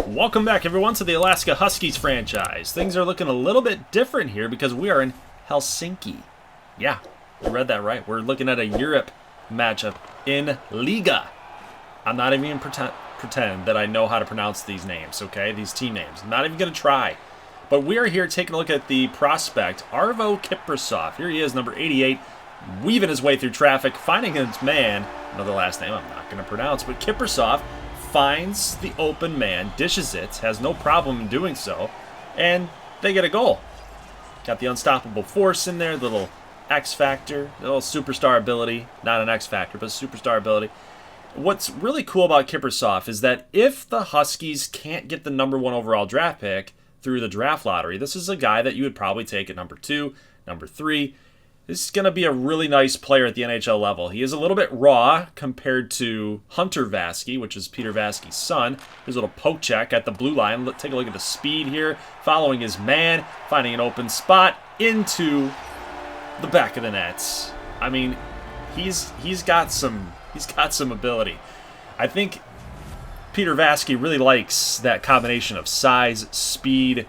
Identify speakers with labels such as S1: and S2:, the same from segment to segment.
S1: Welcome back, everyone, to the Alaska Huskies franchise. Things are looking a little bit different here because we are in Helsinki. Yeah, you read that right. We're looking at a Europe matchup in Liga. I'm not even going to pretend that I know how to pronounce these names, okay? These team names. I'm not even going to try. But we are here taking a look at the prospect, Arvo Kiprasov. Here he is, number 88, weaving his way through traffic, finding his man. Another last name I'm not going to pronounce, but Kiprasov finds the open man, dishes it, has no problem in doing so, and they get a goal. Got the unstoppable force in there, the little X factor, the little superstar ability. Not an X factor, but superstar ability. What's really cool about Kiprasov is that if the Huskies can't get the number 1 overall draft pick through the draft lottery, this is a guy that you would probably take at number 2, number 3. This is going to be a really nice player at the NHL level. He is a little bit raw compared to Hunter Vaskie, which is Peter Vaskie's son. Here's a little poke check at the blue line. Take a look at the speed here. Following his man, finding an open spot into the back of the nets. I mean, he's got some ability. I think Peter Vaskie really likes that combination of size, speed,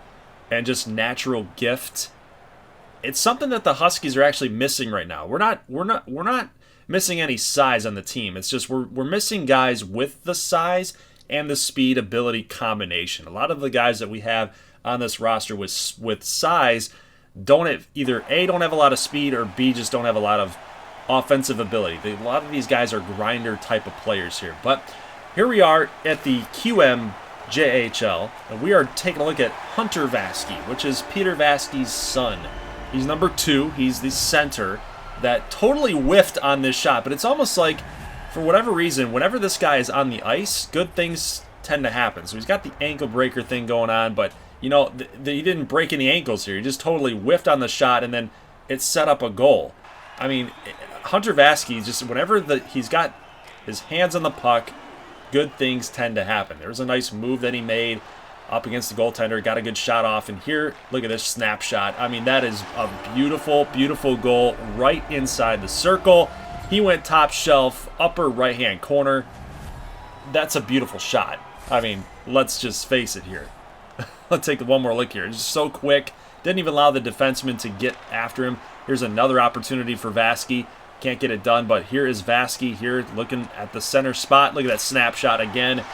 S1: and just natural gift. It's something that the Huskies are actually missing right now. We're not missing any size on the team. It's just we're missing guys with the size and the speed ability combination. A lot of the guys that we have on this roster with size don't have a lot of speed, or B, just don't have a lot of offensive ability. A lot of these guys are grinder type of players here. But here we are at the QMJHL, and we are taking a look at Hunter Vaskie, which is Peter Vaskie's son. He's number 2. He's the center that totally whiffed on this shot. But it's almost like, for whatever reason, whenever this guy is on the ice, good things tend to happen. So he's got the ankle breaker thing going on, but, you know, he didn't break any ankles here. He just totally whiffed on the shot, and then it set up a goal. I mean, Hunter Vaskie, just whenever he's got his hands on the puck, good things tend to happen. There was a nice move that he made up against the goaltender, got a good shot off, and here, look at this snapshot. I mean, that is a beautiful, beautiful goal right inside the circle. He went top shelf, upper right-hand corner. That's a beautiful shot. I mean, let's just face it here. Let's take one more look here. It's just so quick. Didn't even allow the defenseman to get after him. Here's another opportunity for Vaskie. Can't get it done, but here is Vaskie here looking at the center spot. Look at that snapshot again.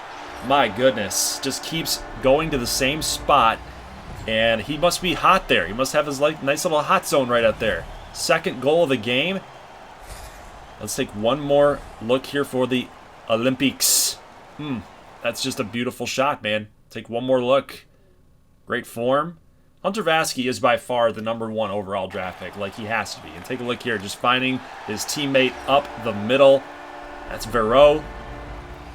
S1: My goodness, just keeps going to the same spot, and he must be hot there. He must have his nice little hot zone right out there. Second goal of the game. Let's take one more look here for the Olympics. That's just a beautiful shot, man. Take one more look. Great form. Hunter Vaskie is by far the number 1 overall draft pick, like he has to be. And take a look here, just finding his teammate up the middle. That's Vero.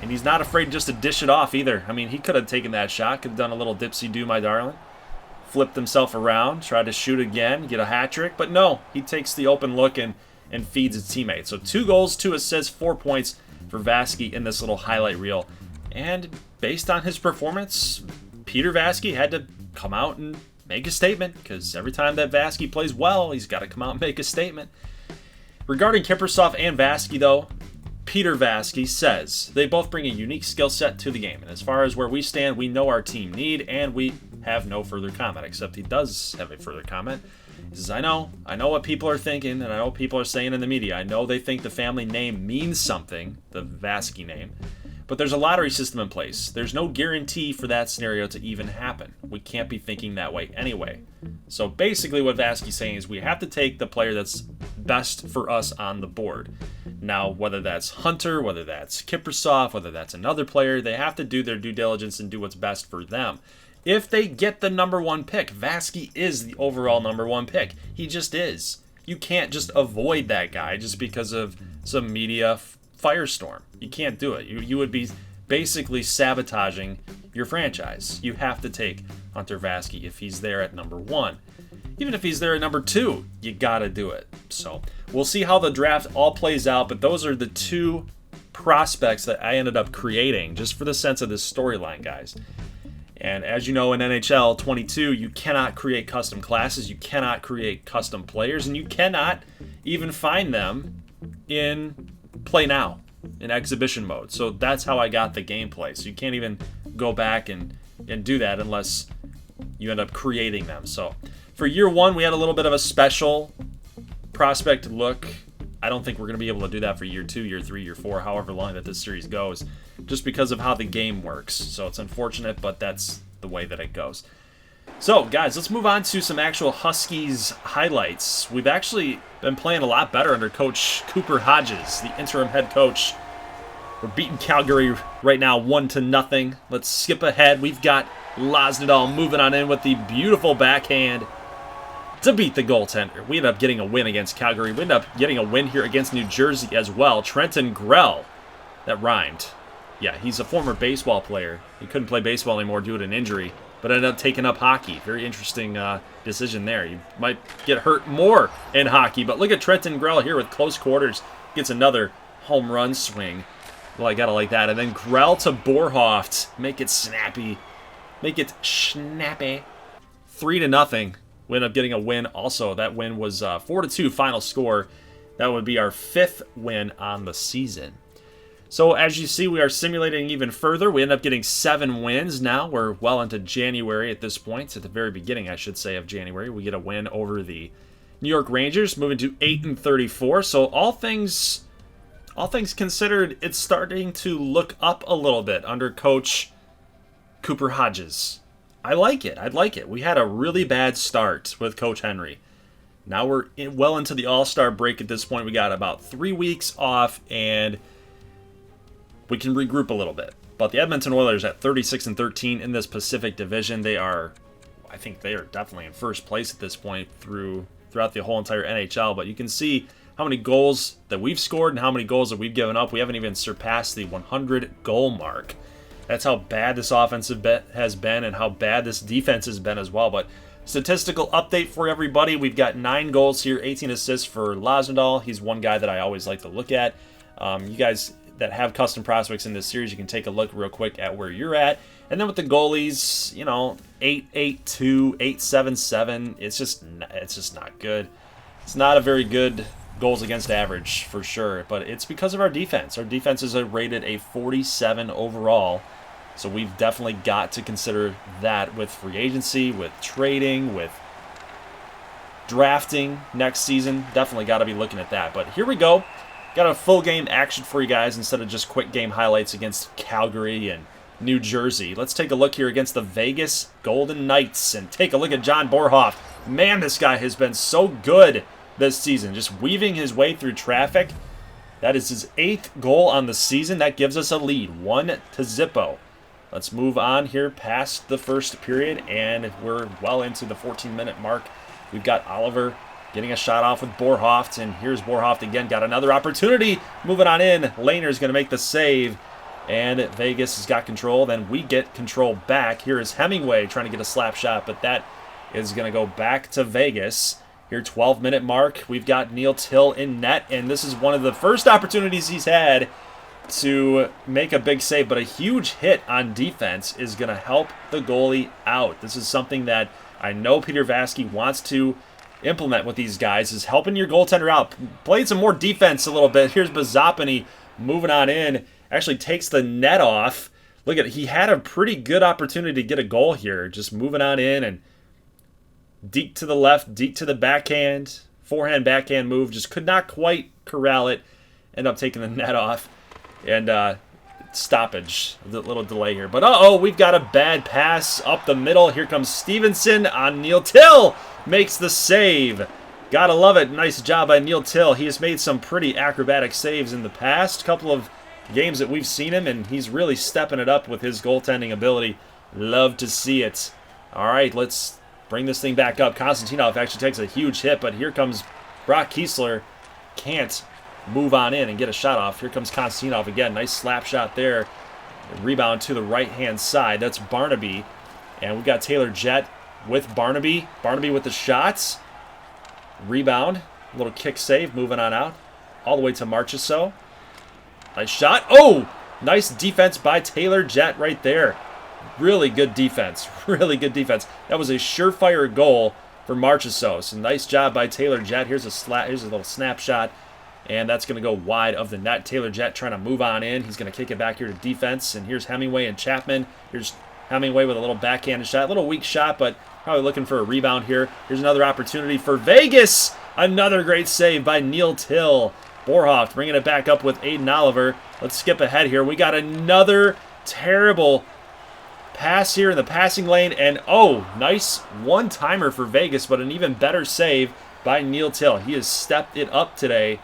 S1: And he's not afraid just to dish it off either. I mean, he could have taken that shot, could have done a little dipsy-do, my darling. Flipped himself around, tried to shoot again, get a hat trick. But no, he takes the open look and feeds his teammate. So 2 goals, 2 assists, 4 points for Vaskie in this little highlight reel. And based on his performance, Peter Vaskie had to come out and make a statement, because every time that Vaskie plays well, he's got to come out and make a statement. Regarding Kiprasov and Vaskie, though, Peter Vaskie says they both bring a unique skill set to the game. And as far as where we stand, we know our team need, and we have no further comment, except he does have a further comment. He says, I know what people are thinking, and I know what people are saying in the media. I know they think the family name means something, the Vaskie name, but there's a lottery system in place. There's no guarantee for that scenario to even happen. We can't be thinking that way anyway. So basically what Vaskie's saying is we have to take the player that's best for us on the board. Now, whether that's Hunter, whether that's Kiprasov, whether that's another player, they have to do their due diligence and do what's best for them. If they get the number 1 pick, Vaskie is the overall number 1 pick. He just is. You can't just avoid that guy just because of some media firestorm. You can't do it. You would be basically sabotaging your franchise. You have to take Hunter Vaskie if he's there at number 1. Even if he's there at number 2, you gotta do it. So we'll see how the draft all plays out, but those are the 2 prospects that I ended up creating just for the sense of this storyline, guys. And as you know, in NHL 22, you cannot create custom classes, you cannot create custom players, and you cannot even find them in Play Now, in exhibition mode. So that's how I got the gameplay. So you can't even go back and do that unless you end up creating them. So for year one, we had a little bit of a special prospect look. I don't think we're going to be able to do that for year two, year three, year four, however long that this series goes, just because of how the game works. So it's unfortunate, but that's the way that it goes. So, guys, let's move on to some actual Huskies highlights. We've actually been playing a lot better under Coach Cooper Hodges, the interim head coach. We're beating Calgary right now 1-0. Let's skip ahead. We've got Losnadal moving on in with the beautiful backhand to beat the goaltender. We end up getting a win against Calgary. We end up getting a win here against New Jersey as well. Trenton Grell. That rhymed. Yeah, he's a former baseball player. He couldn't play baseball anymore due to an injury, but ended up taking up hockey. Very interesting decision there. You might get hurt more in hockey, but look at Trenton Grell here with close quarters. Gets another home run swing. Well, I gotta like that. And then Grell to Borhoft. Make it snappy. Make it snappy. 3-0. We end up getting a win also. That win was 4-2 final score. That would be our 5th win on the season. So as you see, we are simulating even further. We end up getting 7 wins now. We're well into January at this point. At the very beginning, I should say, of January. We get a win over the New York Rangers, moving to 8-34. So all things considered, it's starting to look up a little bit under Coach Cooper Hodges. I like it. I'd like it. We had a really bad start with Coach Henry. Now we're well into the All-Star break at this point. We got about 3 weeks off, and we can regroup a little bit. But the Edmonton Oilers at 36-13 in this Pacific Division. I think they are definitely in first place at this point throughout the whole entire NHL. But you can see how many goals that we've scored and how many goals that we've given up. We haven't even surpassed the 100-goal mark. That's how bad this offense has been and how bad this defense has been as well. But statistical update for everybody. We've got 9 goals here, 18 assists for Losnadal. He's one guy that I always like to look at. You guys that have custom prospects in this series, you can take a look real quick at where you're at. And then with the goalies, 8-8-2, 8-7-7. It's just not good. It's not a very good goals against average for sure, but it's because of our defense. Our defense is rated a 47 overall. So we've definitely got to consider that with free agency, with trading, with drafting next season. Definitely got to be looking at that. But here we go. Got a full game action for you guys instead of just quick game highlights against Calgary and New Jersey. Let's take a look here against the Vegas Golden Knights and take a look at John Borhoft. Man, this guy has been so good this season, just weaving his way through traffic. That is his 8th goal on the season. That gives us a lead, 1-0. Let's move on here past the first period, and we're well into the 14-minute mark. We've got Oliver getting a shot off with Borhoft, and here's Borhoft again. Got another opportunity. Moving on in. Lehner's going to make the save, and Vegas has got control. Then we get control back. Here is Hemingway trying to get a slap shot, but that is going to go back to Vegas. Here, 12-minute mark. We've got Neil Till in net, and this is one of the first opportunities he's had to make a big save, but a huge hit on defense is going to help the goalie out. This is something that I know Peter Vaskie wants to implement with these guys, is helping your goaltender out. Played some more defense a little bit. Here's Bazopany moving on in. Actually takes the net off. Look at it. He had a pretty good opportunity to get a goal here. Just moving on in and deep to the left, deep to the backhand. Forehand, backhand move. Just could not quite corral it. End up taking the net off. And stoppage. A little delay here. But we've got a bad pass up the middle. Here comes Stevenson on Neil Till. Makes the save. Gotta love it. Nice job by Neil Till. He has made some pretty acrobatic saves in the past couple of games that we've seen him, and he's really stepping it up with his goaltending ability. Love to see it. All right, let's bring this thing back up. Konstantinov actually takes a huge hit, but here comes Brock Kiesler. Can't move on in and get a shot off. Here comes Konstantinov again. Nice slap shot there. Rebound to the right-hand side. That's Barnaby. And we've got Taylor Jett with Barnaby. Barnaby with the shots. Rebound. A little kick save. Moving on out. All the way to Marchessault. Nice shot. Oh! Nice defense by Taylor Jett right there. Really good defense. Really good defense. That was a surefire goal for Marchessault. So nice job by Taylor Jett. Here's a little snapshot And that's going to go wide of the net. Taylor Jett trying to move on in. He's going to kick it back here to defense. And here's Hemingway and Chapman. Here's Hemingway with a little backhanded shot. A little weak shot, but probably looking for a rebound here. Here's another opportunity for Vegas. Another great save by Neil Till. Borhoff bringing it back up with Aiden Oliver. Let's skip ahead here. We got another terrible pass here in the passing lane. And, oh, nice one-timer for Vegas, but an even better save by Neil Till. He has stepped it up today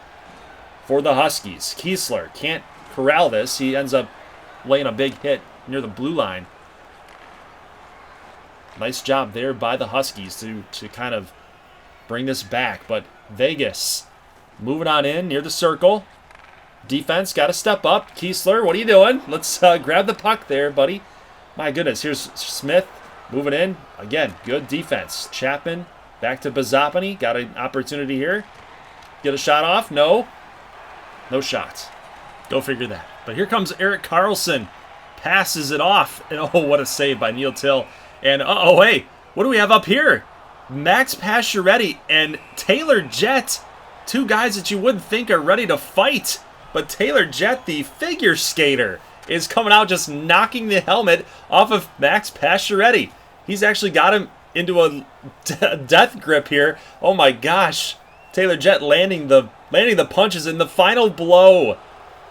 S1: for the Huskies. Kiesler can't corral this. He ends up laying a big hit near the blue line. Nice job there by the Huskies to kind of bring this back. But Vegas moving on in near the circle. Defense got to step up. Kiesler, what are you doing? Let's grab the puck there, buddy. My goodness, here's Smith moving in. Again, good defense. Chapman back to Bazapany. Got an opportunity here. Get a shot off? No. No shots. Go figure that. But here comes Erik Karlsson. Passes it off. And oh, what a save by Neil Till. And uh-oh, hey, what do we have up here? Max Pacioretty and Taylor Jett. Two guys that you wouldn't think are ready to fight. But Taylor Jett, the figure skater, is coming out just knocking the helmet off of Max Pacioretty. He's actually got him into a death grip here. Oh my gosh. Taylor Jett landing the punches in the final blow.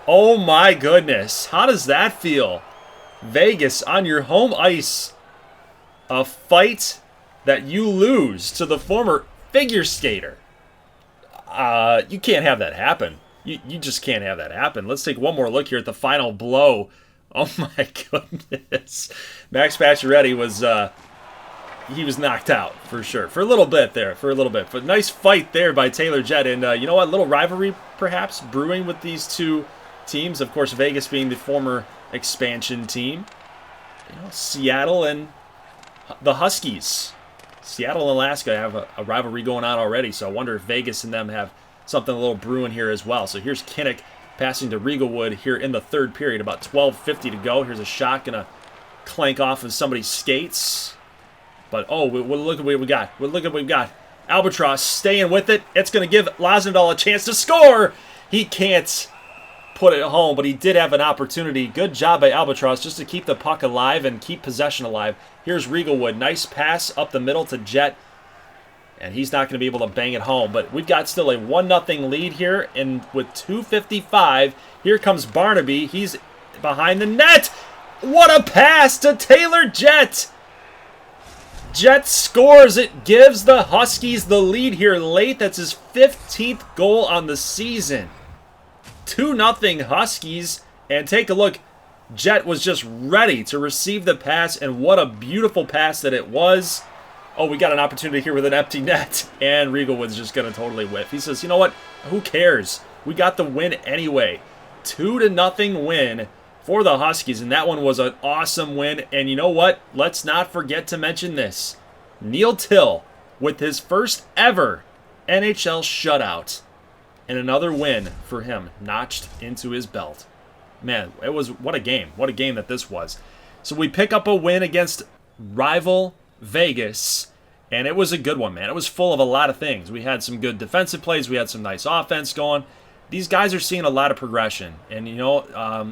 S1: Oh my goodness. How does that feel? Vegas on your home ice. A fight that you lose to the former figure skater. You can't have that happen. You just can't have that happen. Let's take one more look here at the final blow. Oh my goodness. Max Pacioretty was he was knocked out for sure. For a little bit there. But nice fight there by Taylor Jett. And you know what? Little rivalry perhaps brewing with these two teams. Of course, Vegas being the former expansion team. You know, Seattle and the Huskies. Seattle and Alaska have a rivalry going on already. So I wonder if Vegas and them have something a little brewing here as well. So here's Kinnick passing to Riegelwood here in the third period. About 12:50 to go. Here's a shot going to clank off of somebody's skates. But, oh, look at what we got. Look at what we've got. Albatross staying with it. It's going to give Lozendahl a chance to score. He can't put it home, but he did have an opportunity. Good job by Albatross just to keep the puck alive and keep possession alive. Here's Riegelwood. Nice pass up the middle to Jett. And he's not going to be able to bang it home. But we've got still a 1-0 lead here. And with 2:55, here comes Barnaby. He's behind the net. What a pass to Taylor Jett. Jett scores. It gives the Huskies the lead here late. That's his 15th goal on the season. 2-0 Huskies. And take a look. Jett was just ready to receive the pass. And what a beautiful pass that it was. Oh, we got an opportunity here with an empty net. And Riegelwood's just going to totally whiff. He says, you know what? Who cares? We got the win anyway. 2-0 win for the Huskies. And that one was an awesome win. And you know what? Let's not forget to mention this. Neil Till with his first ever NHL shutout. And another win for him notched into his belt. Man, it was what a game. What a game that this was. So we pick up a win against rival Vegas, and it was a good one, man. It was full of a lot of things. We had some good defensive plays. We had some nice offense going. These guys are seeing a lot of progression, and you know,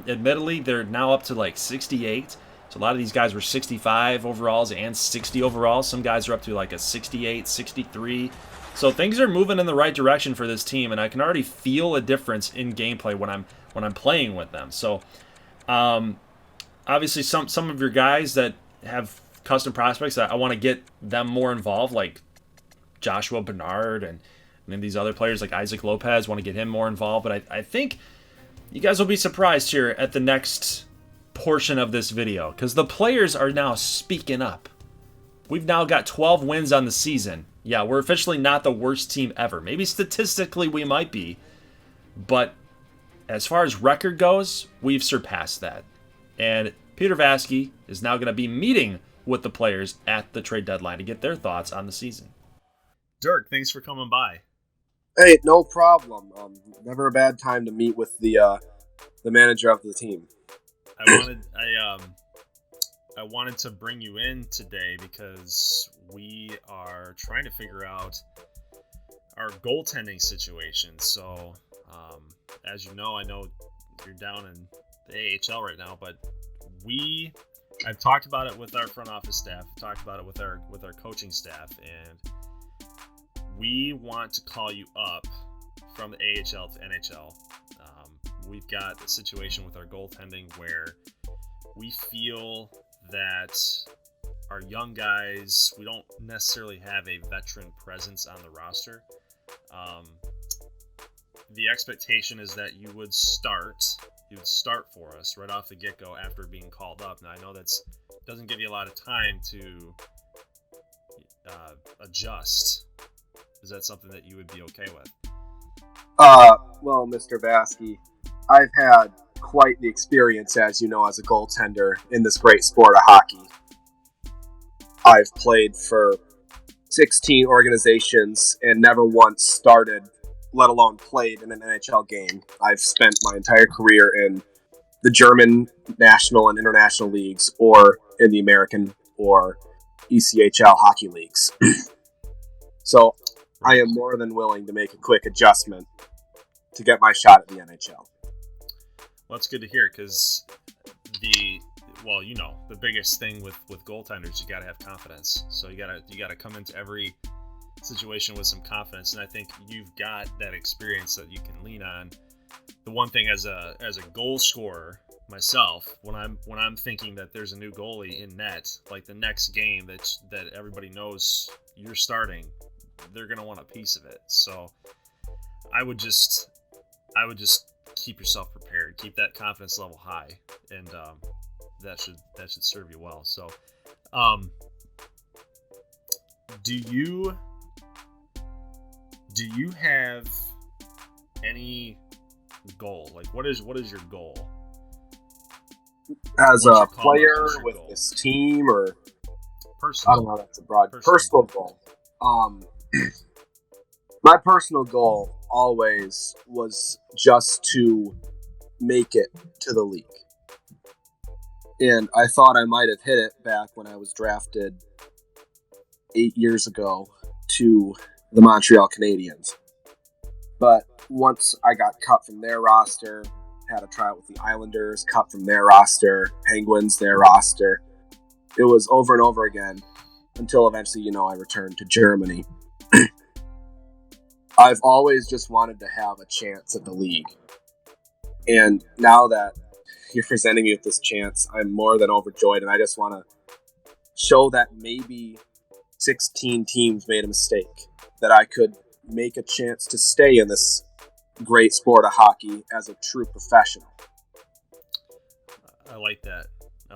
S1: admittedly, they're now up to like 68. So a lot of these guys were 65 overalls and 60 overalls. Some guys are up to like a 68, 63. So things are moving in the right direction for this team, and I can already feel a difference in gameplay when I'm playing with them. So obviously, some of your guys that have custom prospects, I want to get them more involved, like Joshua Bernard and these other players like Isaac Lopez, want to get him more involved. But I think you guys will be surprised here at the next portion of this video, because the players are now speaking up. We've now got 12 wins on the season. Yeah, we're officially not the worst team ever. Maybe statistically we might be, but as far as record goes, we've surpassed that. And Peter Vaskie is now going to be meeting with the players at the trade deadline to get their thoughts on the season. Dirk, thanks for coming by.
S2: Hey, no problem. Never a bad time to meet with the manager of the team.
S1: I wanted to bring you in today because we are trying to figure out our goaltending situation. So As you know, I know you're down in the AHL right now, but I've talked about it with our front office staff, talked about it with our coaching staff, and we want to call you up from the AHL to NHL. We've got a situation with our goaltending where we feel that our young guys, we don't necessarily have a veteran presence on the roster. The expectation is that you would start for us right off the get-go after being called up. Now, I know that doesn't give you a lot of time to adjust. Is that something that you would be okay with?
S2: Well, Mr. Vaskie, I've had quite the experience, as you know, as a goaltender in this great sport of hockey. I've played for 16 organizations and never once started, let alone played in an NHL game. I've spent my entire career in the German national and international leagues, or in the American or ECHL hockey leagues. So I am more than willing to make a quick adjustment to get my shot at the NHL.
S1: Well, that's good to hear, because the biggest thing with goaltenders, you got to have confidence. So you got to come into every situation with some confidence, and I think you've got that experience that you can lean on. The one thing as a goal scorer myself, when I'm thinking that there's a new goalie in net, like the next game that everybody knows you're starting, they're gonna want a piece of it. So I would just keep yourself prepared, keep that confidence level high, and that should serve you well. So, do you have any goal? Like, what is your goal
S2: as a player with goal? This team, or
S1: personal?
S2: I don't know. That's a broad personal goal. My personal goal always was just to make it to the league. And I thought I might have hit it back when I was drafted 8 years ago to the Montreal Canadiens. But once I got cut from their roster, had a tryout with the Islanders, cut from their roster, Penguins, their roster, it was over and over again until eventually, I returned to Germany. I've always just wanted to have a chance at the league. And now that you're presenting me with this chance, I'm more than overjoyed, and I just want to show that maybe 16 teams made a mistake, that I could make a chance to stay in this great sport of hockey as a true professional.
S1: I like that. I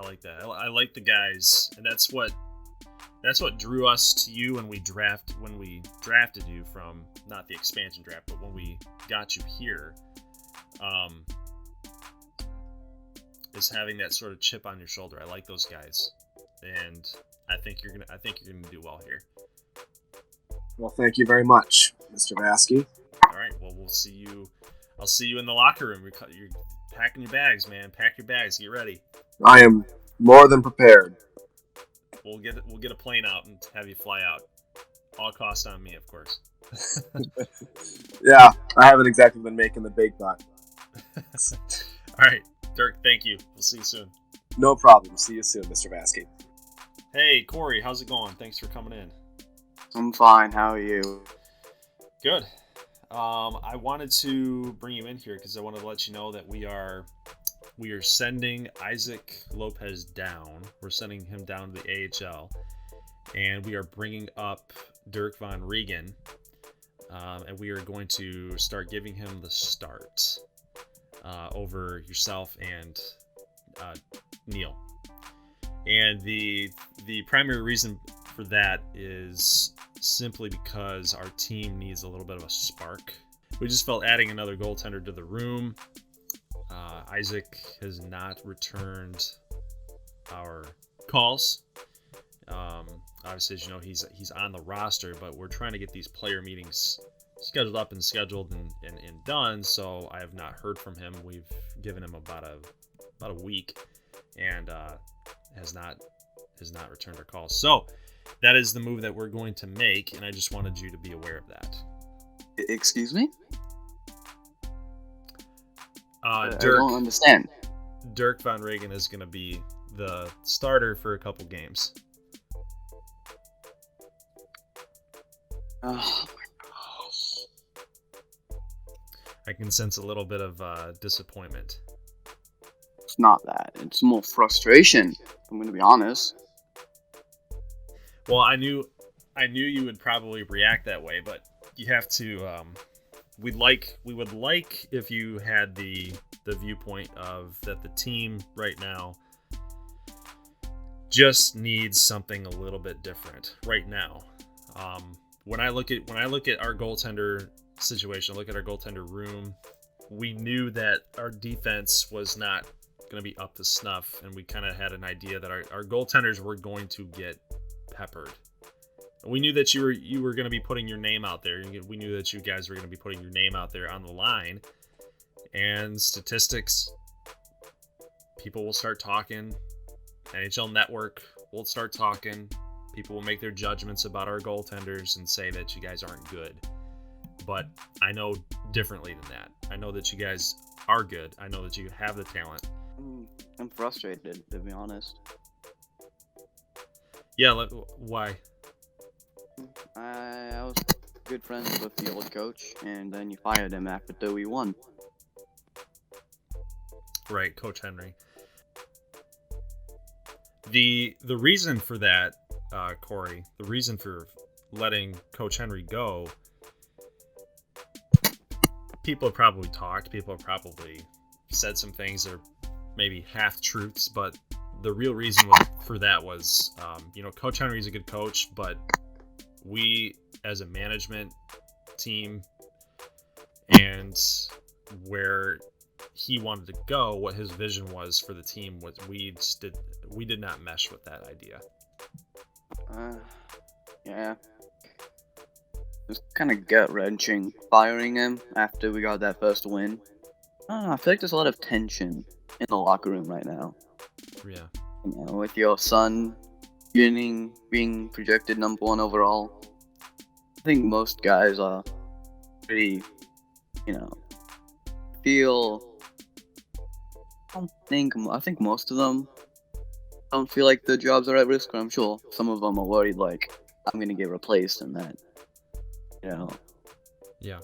S1: like the guys, and that's what drew us to you when we drafted you from, not the expansion draft, but when we got you here, is having that sort of chip on your shoulder. I like those guys, and I think you're gonna do well here.
S2: Well, thank you very much, Mr. Vaskie.
S1: All right. Well, I'll see you in the locker room. You're packing your bags, man. Pack your bags. Get ready.
S2: I am more than prepared.
S1: We'll get a plane out and have you fly out. All cost on me, of course.
S2: Yeah, I haven't exactly been making the big buck.
S1: All right, Dirk, thank you. We'll see you soon.
S2: No problem. See you soon, Mr. Vaskie.
S1: Hey, Corey, how's it going? Thanks for coming in.
S3: I'm fine. How are you?
S1: Good. I wanted to bring you in here because I wanted to let you know that we are sending Isaac Lopez down. We're sending him down to the AHL, and we are bringing up Dirk Von Regen, and we are going to start giving him the start over yourself and Neil. And the primary reason for that is simply because our team needs a little bit of a spark. We just felt adding another goaltender to the room. Isaac has not returned our calls. Obviously, as you know, he's on the roster, but we're trying to get these player meetings scheduled and done. So I have not heard from him. We've given him about a week, and has not returned our calls. So that is the move that we're going to make, and I just wanted you to be aware of that.
S3: Excuse me? I don't understand.
S1: Dirk Van Regen is going to be the starter for a couple games.
S3: Oh my gosh.
S1: I can sense a little bit of disappointment.
S3: It's not that. It's more frustration. I'm going to be honest.
S1: Well, I knew you would probably react that way, but you have to. We would like if you had the viewpoint of that the team right now just needs something a little bit different right now. When I look at our goaltender situation, look at our goaltender room, we knew that our defense was not going to be up to snuff, and we kind of had an idea that our goaltenders were going to get peppered. We knew that you were going to be putting your name out there. We knew that you guys were going to be putting your name out there on the line. And statistics, people will start talking. NHL Network will start talking. People will make their judgments about our goaltenders and say that you guys aren't good. But I know differently than that. I know that you guys are good. I know that you have the talent.
S3: I'm frustrated, to be honest.
S1: Yeah, why?
S3: I was good friends with the old coach, and then you fired him after we won.
S1: Right, Coach Henry. The reason for that, Corey, the reason for letting Coach Henry go, people have probably talked, people have probably said some things that are maybe half-truths, but the real reason for that was, Coach Henry's a good coach, but we, as a management team, and where he wanted to go, what his vision was for the team, was we did not mesh with that idea.
S3: Yeah. It's kind of gut-wrenching firing him after we got that first win. I don't know, I feel like there's a lot of tension in the locker room right now.
S1: Yeah.
S3: With your son being projected number 1 overall. I think most guys are pretty, feel. I think most of them don't feel like their jobs are at risk, but I'm sure some of them are worried, like, I'm gonna get replaced and that,
S1: Yeah.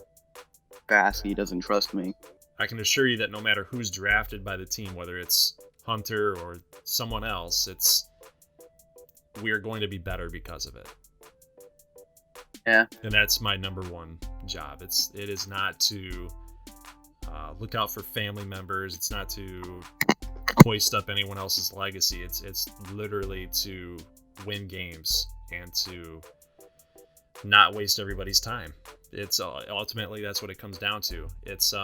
S3: Vaskie doesn't trust me.
S1: I can assure you that no matter who's drafted by the team, whether it's Hunter or someone else, we are going to be better because of it.
S3: Yeah.
S1: And that's my number one job. It is not to look out for family members. It's not to hoist up anyone else's legacy. It's literally to win games and to not waste everybody's time. It's ultimately that's what it comes down to. It's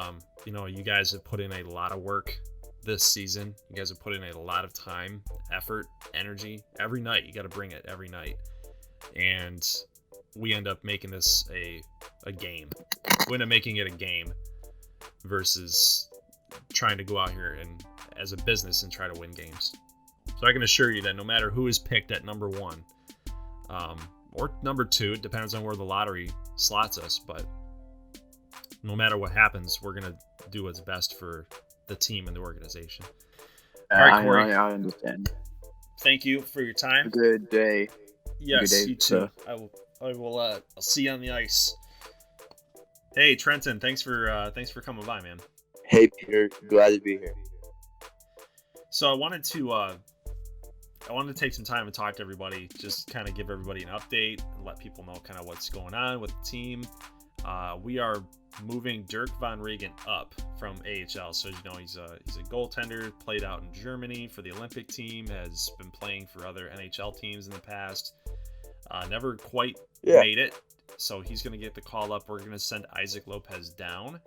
S1: you guys have put in a lot of work this season. You guys have put in a lot of time, effort, energy every night. You got to bring it every night, and we end up making this a game. We end up making it a game versus trying to go out here and as a business and try to win games. So I can assure you that no matter who is picked at number 1 or number 2, it depends on where the lottery slots us, but no matter what happens, we're going to do what's best for the team and the organization. All right, Corey.
S3: I understand.
S1: Thank you for your time.
S3: A good day.
S1: Yes,
S3: good day,
S1: you too. I will. I'll see you on the ice. Hey, Trenton. Thanks for coming by, man.
S4: Hey, Peter. Glad to be here.
S1: So I wanted to take some time and talk to everybody, just kind of give everybody an update and let people know kind of what's going on with the team. We are moving Dirk Van Regen up from AHL. So, he's a goaltender, played out in Germany for the Olympic team, has been playing for other NHL teams in the past. Never quite made it. So he's going to get the call up. We're going to send Isaac Lopez down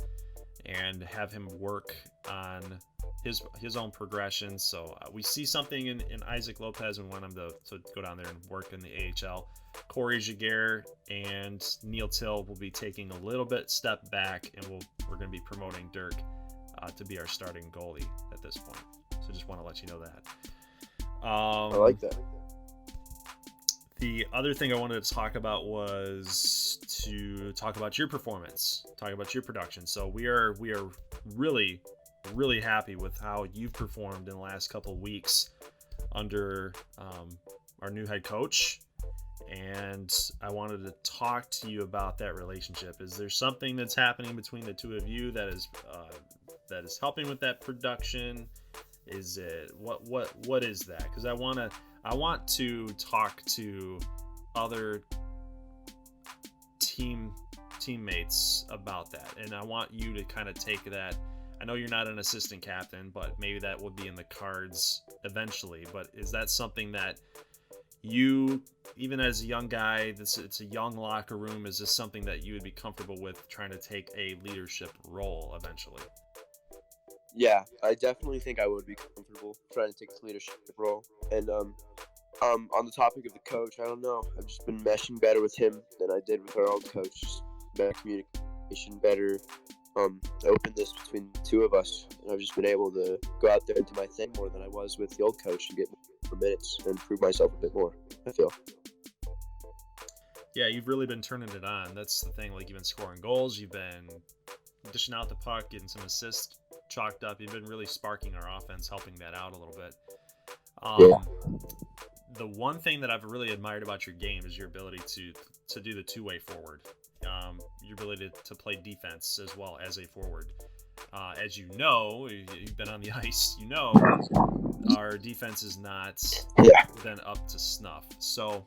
S1: and have him work on his own progression. So we see something in Isaac Lopez and want him to go down there and work in the AHL. Corey Jaguar and Neil Till will be taking a little bit step back, and we're going to be promoting Dirk to be our starting goalie at this point. So just want to let you know that.
S4: I like that.
S1: The other thing I wanted to talk about was to talk about your performance, talk about your production. So we are really really happy with how you've performed in the last couple of weeks under our new head coach. And I wanted to talk to you about that relationship. Is there something that's happening between the two of you that is helping with that production? Is it what is that? Because I want to talk to other teammates about that, and I want you to kind of take that. I know you're not an assistant captain, but maybe that would be in the cards eventually. But is that something that you, even as a young guy, it's a young locker room, is this something that you would be comfortable with trying to take a leadership role eventually?
S4: Yeah, I definitely think I would be comfortable trying to take this leadership role. And on the topic of the coach, I don't know. I've just been meshing better with him than I did with our old coach. Just better communication, better openness between the two of us. And I've just been able to go out there and do my thing more than I was with the old coach and get more minutes and prove myself a bit more, I feel.
S1: Yeah, you've really been turning it on. That's the thing. Like, you've been scoring goals. You've been dishing out the puck, getting some assists chalked up. You've been really sparking our offense, helping that out a little bit. The one thing that I've really admired about your game is your ability to do the two-way forward. Your ability to play defense as well as a forward. As you know, you've been on the ice, you know our defense is not been up to snuff. So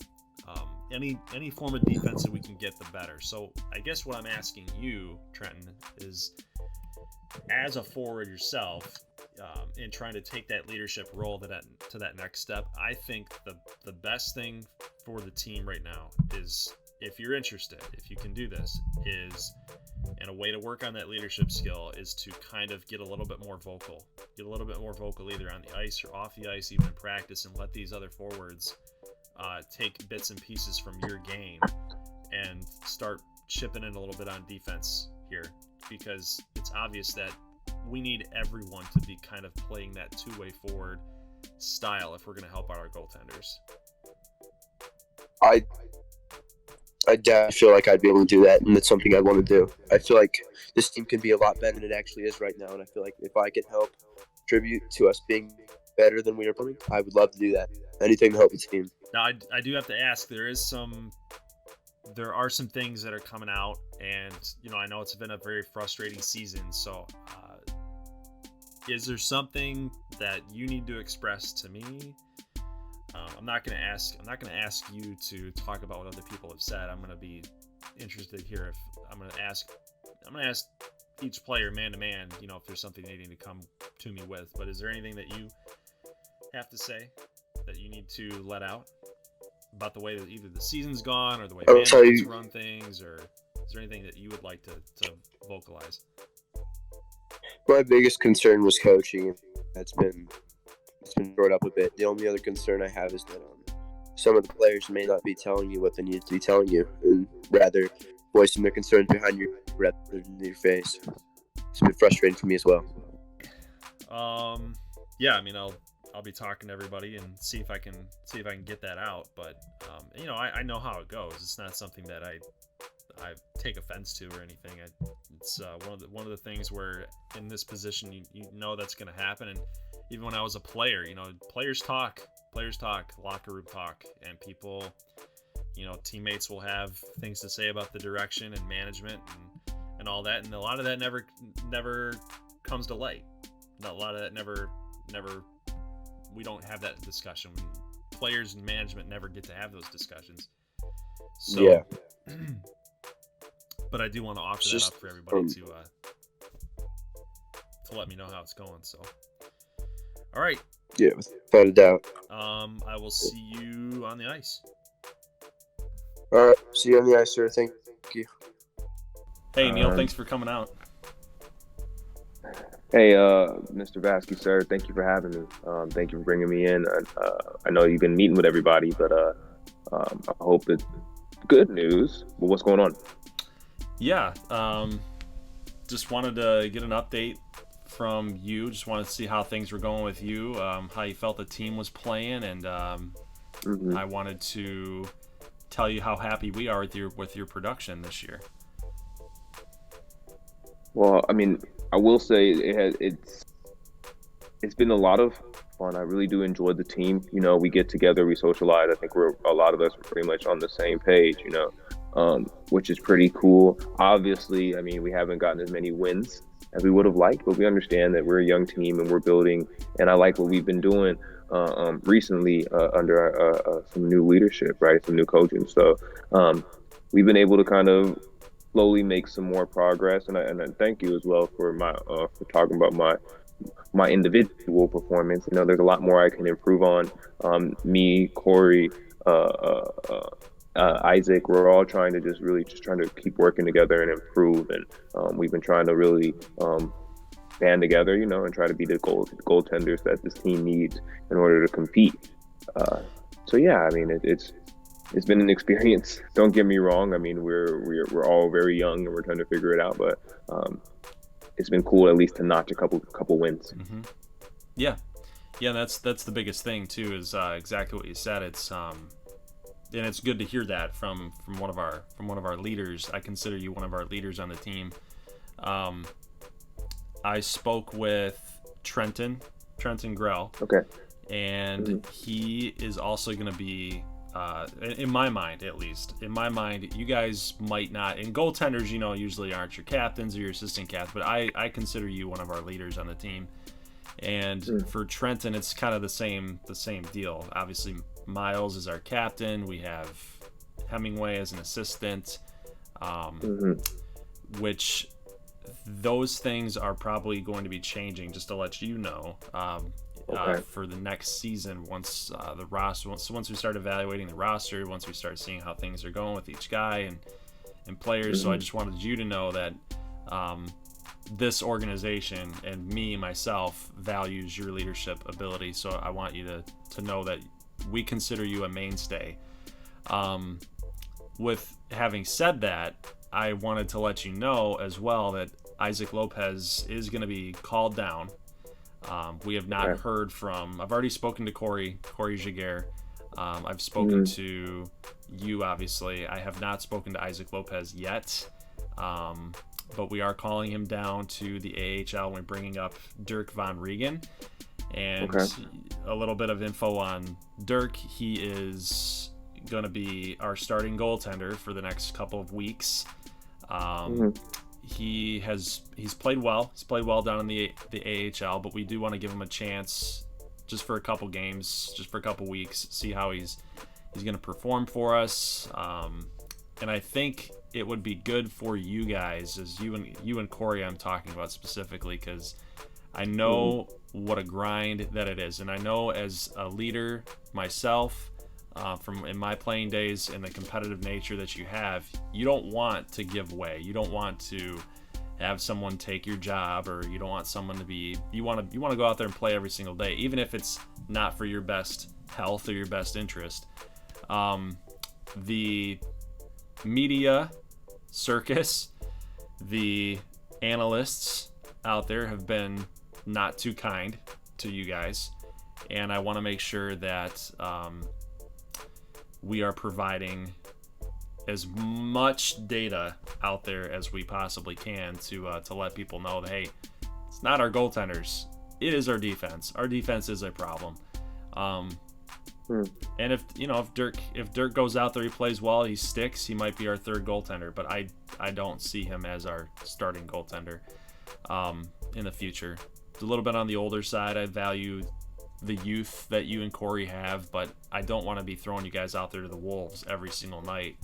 S1: any form of defense that we can get, the better. So I guess what I'm asking you, Trenton, is as a forward yourself, in trying to take that leadership role to that next step, I think the best thing for the team right now is, if you're interested, if you can do this, and a way to work on that leadership skill is to kind of get a little bit more vocal. Get a little bit more vocal either on the ice or off the ice, even in practice, and let these other forwards take bits and pieces from your game and start chipping in a little bit on defense here, because it's obvious that we need everyone to be kind of playing that two-way forward style if we're going to help out our goaltenders.
S4: I definitely feel like I'd be able to do that, and it's something I want to do. I feel like this team can be a lot better than it actually is right now, and I feel like if I can help contribute to us being better than we are playing, I would love to do that. Anything to help the team.
S1: Now, I do have to ask, there are some things that are coming out, and I know it's been a very frustrating season. So, is there something that you need to express to me? I'm not going to ask you to talk about what other people have said. I'm going to be interested here. I'm going to ask each player man to man, if there's something they need to come to me with. But is there anything that you have to say that you need to let out about the way that either the season's gone or the way management's run things, or is there anything that you would like to vocalize?
S4: My biggest concern was coaching. It's been brought up a bit. The only other concern I have is that some of the players may not be telling you what they need to be telling you, and rather voicing their concerns behind your rather than your face. It's been frustrating for me as well.
S1: Yeah, I mean, I'll be talking to everybody and see if I can get that out. But I know how it goes. It's not something that I take offense to or anything. It's one of the things where in this position you know that's going to happen. And even when I was a player, players talk, locker room talk, and people, teammates will have things to say about the direction and management and all that, and a lot of that never comes to light. A lot of that never. We don't have that discussion. Players and management never get to have those discussions. So, yeah. But I do want to offer that up for everybody to let me know how it's going. So, all right.
S4: Yeah, without a doubt.
S1: I will see you on the ice.
S4: All right. See you on the ice, sir. Thank you.
S1: Hey, Neil. Thanks for coming out.
S5: Hey, Mr. Vaskie, sir. Thank you for having me. Thank you for bringing me in. I know you've been meeting with everybody, but I hope it's good news. Well, what's going on?
S1: Yeah. Just wanted to get an update from you. Just wanted to see how things were going with you, how you felt the team was playing, and I wanted to tell you how happy we are with your production this year.
S5: Well, I mean, I will say it's been a lot of fun. I really do enjoy the team. We get together, we socialize. I think a lot of us are pretty much on the same page. Which is pretty cool. Obviously, I mean, we haven't gotten as many wins as we would have liked, but we understand that we're a young team and we're building. And I like what we've been doing recently under some new leadership, right? Some new coaching. So we've been able to kind of slowly make some more progress. And I thank you as well for for talking about my individual performance. There's a lot more I can improve on. Me, Corey, Isaac, we're all trying to just trying to keep working together and improve. And we've been trying to really band together, and try to be the goaltenders that this team needs in order to compete. So yeah, I mean, it's been an experience. Don't get me wrong. I mean, we're all very young and we're trying to figure it out, but it's been cool at least to notch a couple wins.
S1: Mm-hmm. Yeah. That's the biggest thing too. Is exactly what you said. It's and it's good to hear that from one of our leaders. I consider you one of our leaders on the team. I spoke with Trenton Grell.
S5: Okay.
S1: And he is also going to be, in my mind at least, you guys might not, and goaltenders, usually aren't your captains or your assistant captains, but I consider you one of our leaders on the team. And for Trenton, it's kind of the same deal. Obviously, Miles is our captain. We have Hemingway as an assistant, which those things are probably going to be changing, just to let you know, for the next season. Once once we start evaluating the roster, once we start seeing how things are going with each guy and players. So I just wanted you to know that this organization and myself values your leadership ability. So I want you to know that we consider you a mainstay. With having said that, I wanted to let you know as well that Isaac Lopez is going to be called down. We have not heard from. I've already spoken to Corey Jaguar. I've spoken to you, obviously. I have not spoken to Isaac Lopez yet, but we are calling him down to the AHL. We're bringing up Dirk Van Regen. And a little bit of info on Dirk. He is going to be our starting goaltender for the next couple of weeks. He's played well. He's played well down in the AHL, but we do want to give him a chance just for a couple games, just for a couple weeks, see how he's going to perform for us. And I think it would be good for you guys, as you and Corey I'm talking about specifically, because I know what a grind that it is. And I know as a leader myself, in my playing days and the competitive nature that you have, you don't want to give way. You don't want to have someone take your job, or you don't want someone to be, you want to go out there and play every single day, even if it's not for your best health or your best interest. The media circus, the analysts out there have been not too kind to you guys, and I want to make sure that we are providing as much data out there as we possibly can to let people know that, hey, it's not our goaltenders, it is our defense. Our defense is a problem. And if Dirk goes out there, he plays well, he sticks, he might be our third goaltender, but I don't see him as our starting goaltender in the future. It's a little bit on the older side. I value the youth that you and Corey have, but I don't want to be throwing you guys out there to the wolves every single night,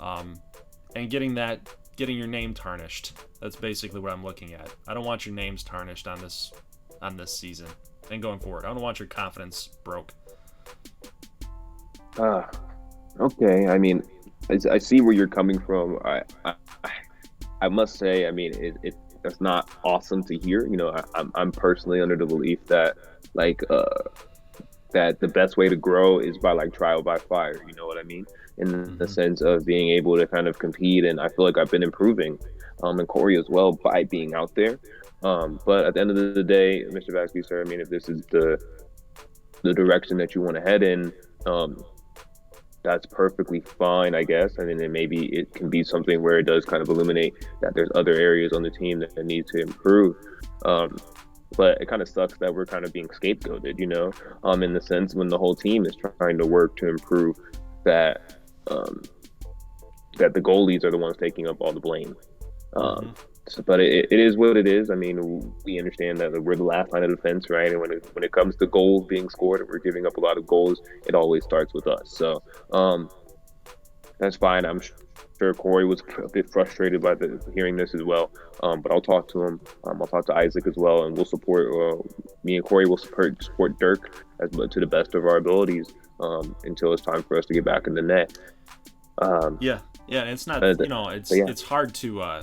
S1: and getting your name tarnished. That's basically what I'm looking at. I don't want your names tarnished on this season and going forward. I don't want your confidence broke.
S5: Okay. I mean, I see where you're coming from. I must say, I mean, it's not awesome to hear. I'm personally under the belief that that the best way to grow is by trial by fire. You know what I mean? In the sense of being able to kind of compete, and I feel like I've been improving, and Corey as well, by being out there. But at the end of the day, Mr. Vaskie, sir, I mean, if this is the direction that you want to head in, that's perfectly fine, I guess. And then maybe it can be something where it does kind of illuminate that there's other areas on the team that need to improve. Um, but it kind of sucks that we're kind of being scapegoated, in the sense when the whole team is trying to work to improve that, that the goalies are the ones taking up all the blame. But it is what it is. I mean, we understand that we're the last line of defense, right? And when it comes to goals being scored and we're giving up a lot of goals, it always starts with us. So that's fine. I'm sure Corey was a bit frustrated by hearing this as well. But I'll talk to him. I'll talk to Isaac as well, and we'll support. Me and Corey will support Dirk to the best of our abilities until it's time for us to get back in the net.
S1: Yeah. It's not. It's hard to.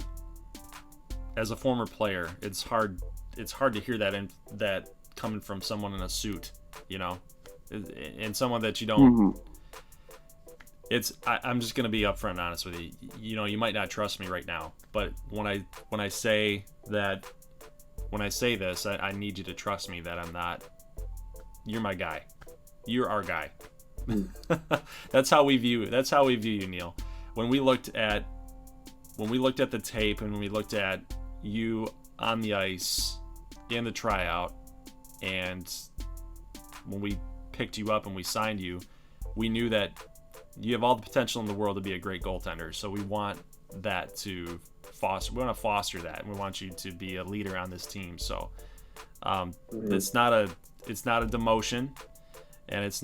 S1: As a former player, it's hard to hear that coming from someone in a suit, and someone that you don't. I'm just gonna be upfront and honest with you. You might not trust me right now, but when I say this, I need you to trust me that I'm not. You're my guy. You're our guy. That's how we view you, Neil. When we looked at the tape and when we looked at you on the ice in the tryout, and when we picked you up and we signed you, we knew that you have all the potential in the world to be a great goaltender. So we want that to foster. We want to foster that, and we want you to be a leader on this team. So it's not a demotion, and it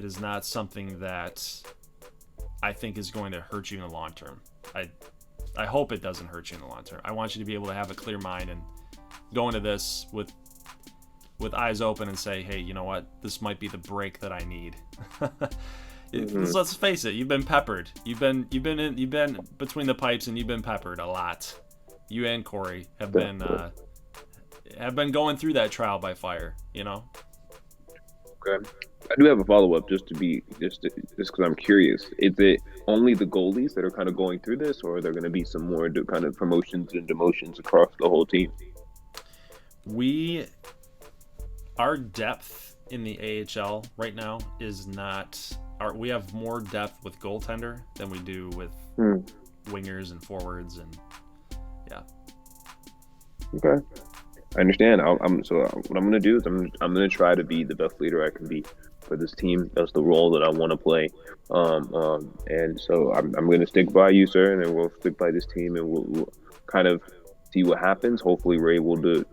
S1: is not something that I think is going to hurt you in the long term. I hope it doesn't hurt you in the long term. I want you to be able to have a clear mind and go into this with eyes open and say, hey, you know what? This might be the break that I need. Let's face it. You've been peppered. You've been between the pipes, and you've been peppered a lot. You and Corey have been going through that trial by fire.
S5: Okay. I do have a follow-up just because I'm curious. Is it only the goalies that are kind of going through this, or are there going to be some more kind of promotions and demotions across the whole team?
S1: Our depth in the AHL right now is not. We have more depth with goaltender than we do with wingers and forwards, and yeah. Okay.
S5: I understand. So what I'm going to do is I'm going to try to be the best leader I can be for this team. That's the role that I want to play. And so I'm going to stick by you, sir, and then we'll stick by this team, and we'll kind of see what happens. Hopefully we're able to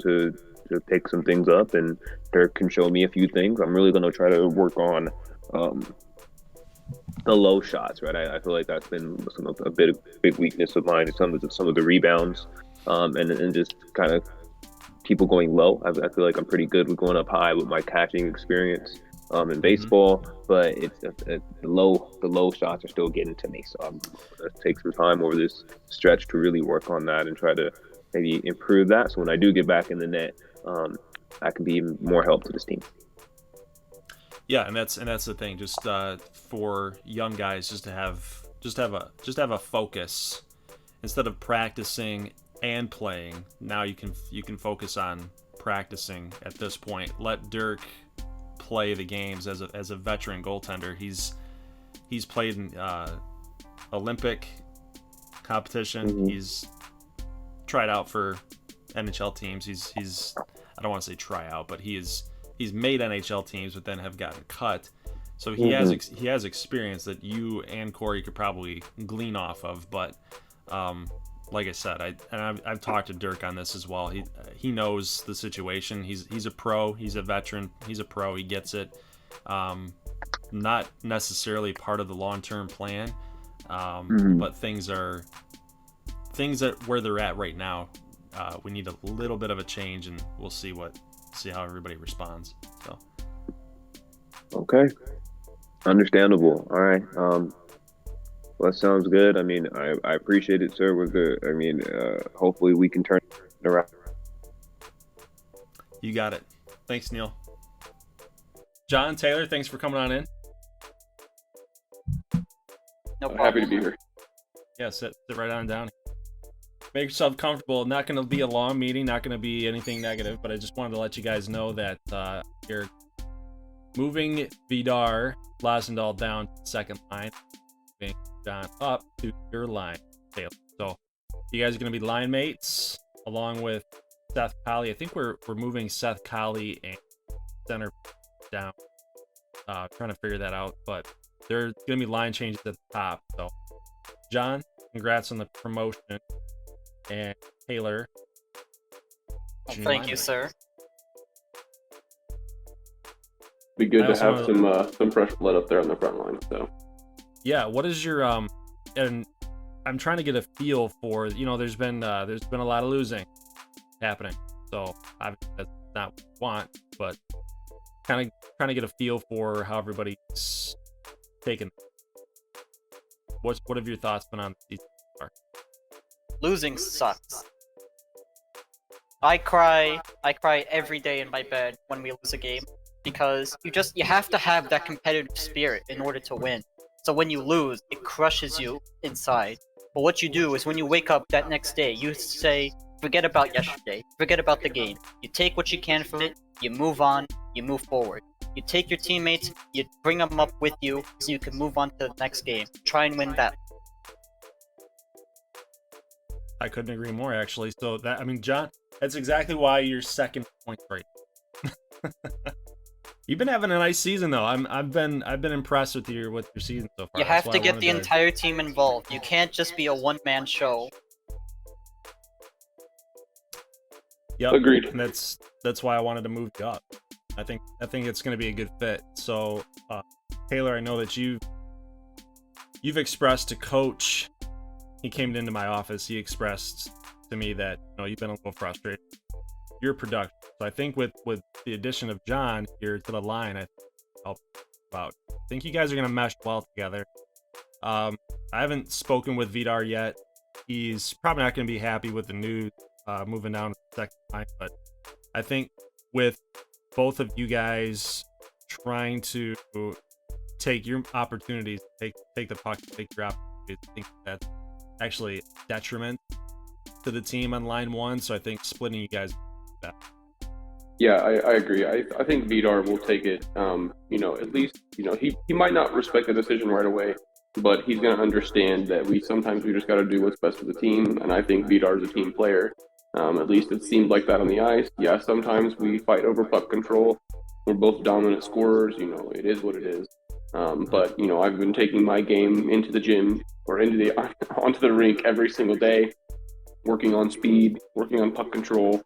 S5: pick some things up, and Dirk can show me a few things. I'm really going to try to work on the low shots, right? I feel like that's been a big weakness of mine. Some of the rebounds, and just kind of people going low. I feel like I'm pretty good with going up high with my catching experience in baseball, but it's the low shots are still getting to me. So I'm going to take some time over this stretch to really work on that and try to maybe improve that. So when I do get back in the net, I can be even more help to this team.
S1: Yeah, and that's the thing. Just for young guys, just to have a focus instead of practicing and playing. Now you can focus on practicing at this point. Let Dirk play the games as a veteran goaltender. He's played in Olympic competition. He's tried out for NHL teams. He's I don't want to say try out, but he's made NHL teams, but then have gotten cut. So he has experience that you and Corey could probably glean off of. But like I said, I've talked to Dirk on this as well. He knows the situation. He's a pro. He's a veteran. He's a pro. He gets it. Not necessarily part of the long-term plan, but things that where they're at right now. We need a little bit of a change, and we'll see how everybody responds. So.
S5: Okay. Understandable. All right. Well, that sounds good. I mean, I appreciate it, sir. We're good. I mean, hopefully we can turn it around.
S1: You got it. Thanks, Neil. John, Taylor, thanks for coming on in.
S3: No problem.
S5: Happy to be here.
S1: Yeah, sit right on down. Make yourself comfortable. Not going to be a long meeting, not going to be anything negative, but I just wanted to let you guys know that here moving Vidar Lazendahl down to the second line, moving John up to your line, Taylor. So you guys are going to be line mates along with Seth Colley. I think we're moving Seth Colley and center down. Trying to figure that out, but there's going to be line changes at the top. So, John, congrats on the promotion, and Taylor.
S6: Thank you, sir.
S7: Be good to have some fresh blood up there on the front line. So,
S1: yeah, what is your and I'm trying to get a feel for, there's been a lot of losing happening. So obviously that's not what we want, but kind of trying to get a feel for how everybody's taken. What have your thoughts been on these so far?
S6: Losing sucks. I cry every day in my bed when we lose a game because you have to have that competitive spirit in order to win. So when you lose, it crushes you inside. But what you do is when you wake up that next day, you say, forget about yesterday, forget about the game. You take what you can from it, you move on, you move forward. You take your teammates, you bring them up with you so you can move on to the next game. Try and win that.
S1: I couldn't agree more, actually. So John, that's exactly why you're second point rate. You've been having a nice season, though. I've been impressed with your season so far.
S6: You have to get the entire team involved. You can't just be a one-man show.
S1: Yep.
S7: Agreed.
S1: And that's why I wanted to move you up. I think it's going to be a good fit. So, Taylor, I know that you've expressed to Coach. He came into my office. He expressed to me that you've been a little frustrated. Your production. So I think with the addition of John here to the line, I think you guys are going to mesh well together. I haven't spoken with Vidar yet. He's probably not going to be happy with the news moving down to the second line, but I think with both of you guys trying to take your opportunities, take the puck, take your opportunities, I think that's actually a detriment to the team on line one. So I think splitting you guys back.
S7: Yeah, I agree. I think Vidar will take it. At least he might not respect the decision right away, but he's going to understand that we just got to do what's best for the team. And I think Vidar is a team player. At least it seemed like that on the ice. Yeah, sometimes we fight over puck control. We're both dominant scorers. It is what it is. But I've been taking my game into the gym or onto the rink every single day, working on speed, working on puck control,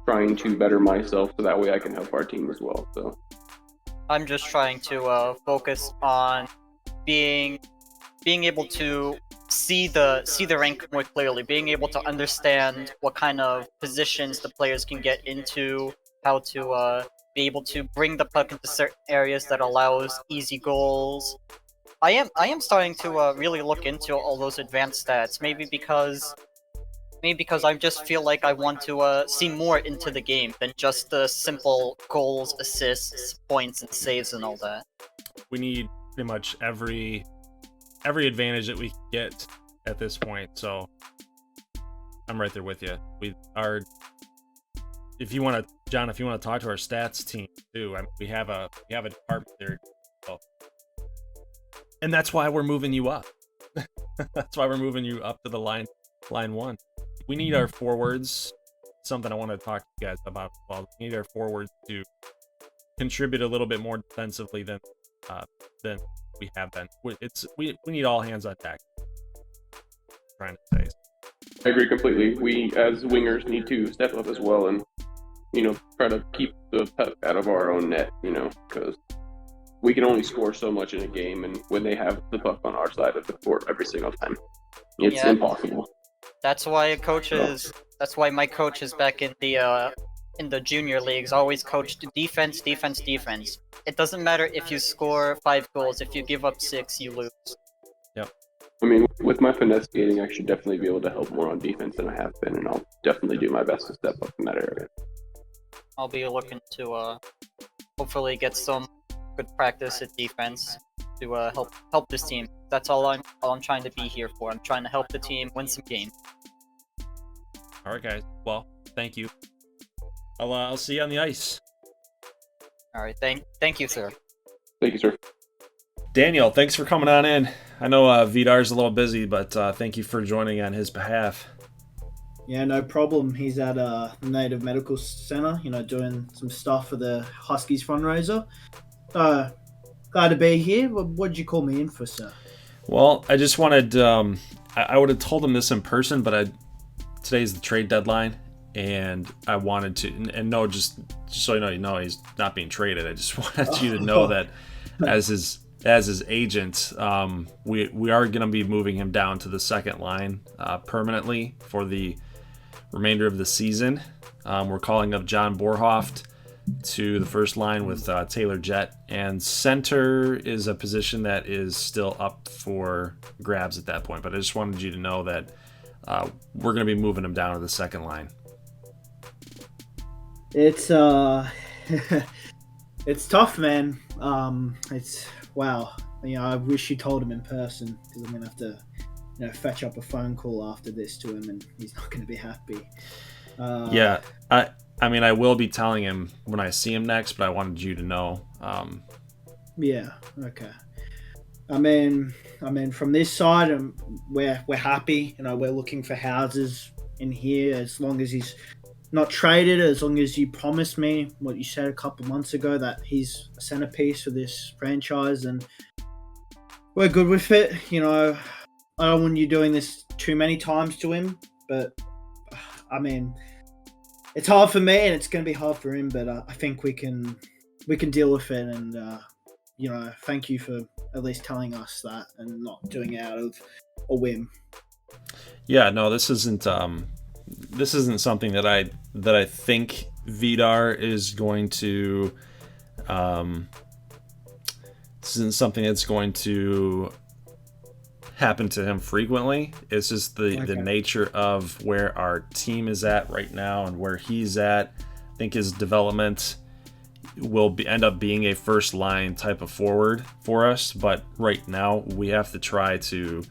S7: trying to better myself so that way I can help our team as well. So
S6: I'm just trying to focus on being able to see the rink more clearly, being able to understand what kind of positions the players can get into, how to be able to bring the puck into certain areas that allows easy goals. I am starting to really look into all those advanced stats, maybe because I just feel like I want to see more into the game than just the simple goals, assists, points, and saves and all that.
S1: We need pretty much every advantage that we can get at this point. So I'm right there with you. If you want to talk to our stats team too, we have a department there. So. And that's why we're moving you up. That's why we're moving you up to the line one. We need our forwards. Something I want to talk to you guys about. Well, we need our forwards to contribute a little bit more defensively than we have been. We need all hands on deck. Trying to say.
S7: I agree completely. We as wingers need to step up as well and try to keep the puck out of our own net. Because we can only score so much in a game, and when they have the puck on our side of the court every single time, it's impossible.
S6: That's why That's why my coaches back in the junior leagues always coached defense, defense, defense. It doesn't matter if you score 5 goals. If you give up 6, you lose.
S1: Yep.
S7: I mean, with my finesse skating, I should definitely be able to help more on defense than I have been, and I'll definitely do my best to step up in that area.
S6: I'll be looking to hopefully get some good practice at defense to help this team. That's all I'm trying to be here for. I'm trying to help the team win some games.
S1: All right, guys. Well, thank you. I'll see you on the ice.
S6: All right. Thank you, sir.
S7: Thank you, sir.
S1: Daniel, thanks for coming on in. I know Vidar's a little busy, but thank you for joining on his behalf.
S8: Yeah, no problem. He's at Native Medical Center, doing some stuff for the Huskies fundraiser. Glad to be here. What did you call me in for, sir?
S1: Well, I just wanted, I would have told him this in person, but today's the trade deadline, and I wanted to, and no, just so you know, he's not being traded. I just wanted you to know that as his agent, we are going to be moving him down to the second line permanently for the remainder of the season. We're calling up John Borhoft to the first line with Taylor Jett, and center is a position that is still up for grabs at that point. But I just wanted you to know that we're going to be moving him down to the second line.
S8: It's it's tough, man. It's wow. I wish you told him in person, because I'm gonna have to, fetch up a phone call after this to him, and he's not gonna be happy.
S1: Yeah, I mean, I will be telling him when I see him next, but I wanted you to know.
S8: Yeah. Okay. I mean, from this side, we're happy. We're looking for houses in here as long as he's not traded. As long as you promised me what you said a couple months ago, that he's a centerpiece for this franchise, and we're good with it. I don't want you doing this too many times to him, but I mean, it's hard for me and it's going to be hard for him, but I think we can deal with it. And thank you for at least telling us that and not doing it out of a whim.
S1: Yeah, no, this isn't something that I think Vidar is going to. This isn't something that's going to happen to him frequently. It's just the nature of where our team is at right now and where he's at. I think his development will end up being a first line type of forward for us, but right now we have to try to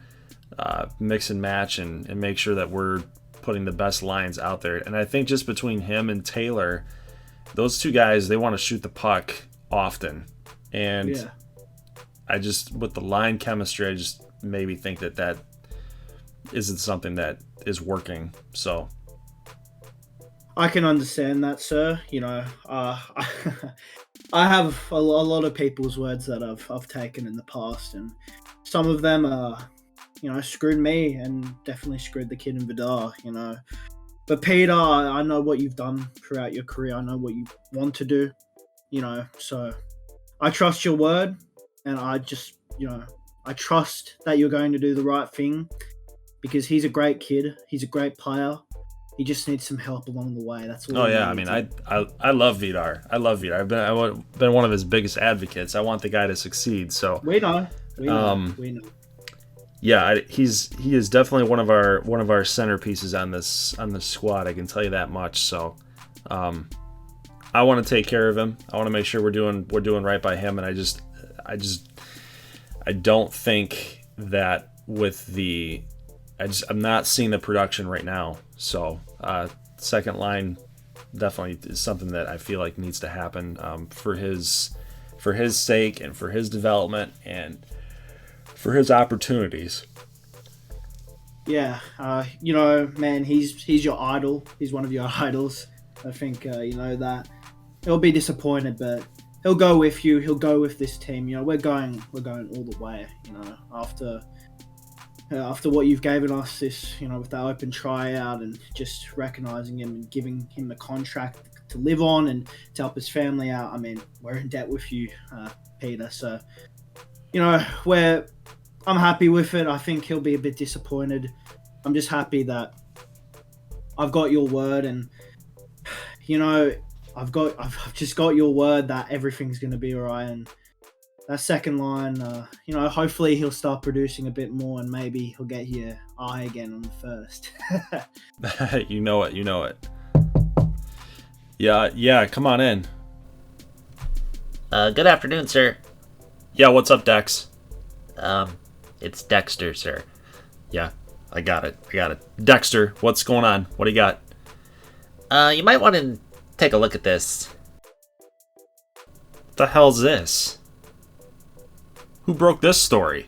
S1: mix and match and make sure that we're putting the best lines out there. And I think just between him and Taylor, those two guys, they want to shoot the puck often. And yeah. I just, with the line chemistry, I just maybe think that isn't something that is working. So
S8: I can understand that, sir. I have a lot of people's words that I've taken in the past, and some of them are, screwed me and definitely screwed the kid in Vidar, But Peter, I know what you've done throughout your career. I know what you want to do, so I trust your word, and I just, I trust that you're going to do the right thing, because he's a great kid. He's a great player. He just needs some help along the way. That's all.
S1: Oh yeah, I mean, I love Vidar. I've been one of his biggest advocates. I want the guy to succeed. So
S8: we know.
S1: Yeah, he is definitely one of our centerpieces on this squad. I can tell you that much. So, I want to take care of him. I want to make sure we're doing right by him. And I don't think that I'm not seeing the production right now. So, second line definitely is something that I feel like needs to happen for his sake and for his development and for his opportunities.
S8: Yeah, man, he's your idol. He's one of your idols. I think that. He'll be disappointed, but he'll go with you. He'll go with this team. We're going all the way. After what you've given us this, with the open tryout and just recognizing him and giving him the contract to live on and to help his family out. I mean, we're in debt with you, Peter. So, I'm happy with it. I think he'll be a bit disappointed. I'm just happy that I've got your word, and I've just got your word that everything's going to be all right. And that second line, hopefully he'll start producing a bit more, and maybe he'll get your eye again on the first.
S1: You know it. Yeah, come on in.
S9: Good afternoon, sir.
S1: Yeah, what's up, Dex?
S9: It's Dexter, sir.
S1: Yeah, I got it. Dexter, what's going on? What do you got?
S9: You might want to take a look at this.
S1: What the hell's this? Who broke this story?